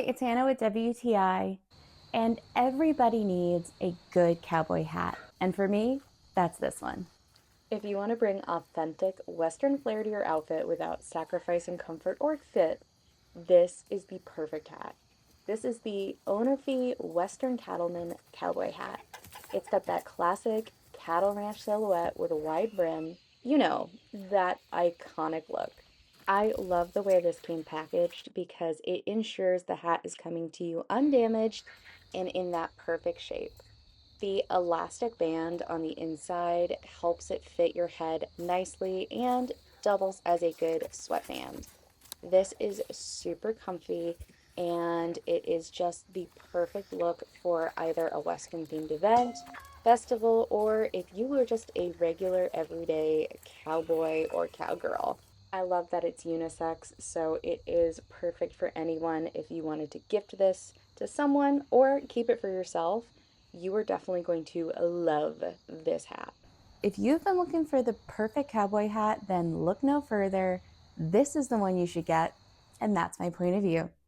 It's Hannah with WTI, and everybody needs a good cowboy hat. And for me, that's this one. If you want to bring authentic Western flair to your outfit without sacrificing comfort or fit, this is the perfect hat. This is the OIERNFE Western Cattleman Cowboy Hat. It's got that classic cattle ranch silhouette with a wide brim, that iconic look. I love the way this came packaged because it ensures the hat is coming to you undamaged and in that perfect shape. The elastic band on the inside helps it fit your head nicely and doubles as a good sweatband. This is super comfy and it is just the perfect look for either a Western themed event, festival, or if you were just a regular everyday cowboy or cowgirl. I love that it's unisex, so it is perfect for anyone if you wanted to gift this to someone or keep it for yourself. You are definitely going to love this hat. If you've been looking for the perfect cowboy hat, then look no further. This is the one you should get, and that's my point of view.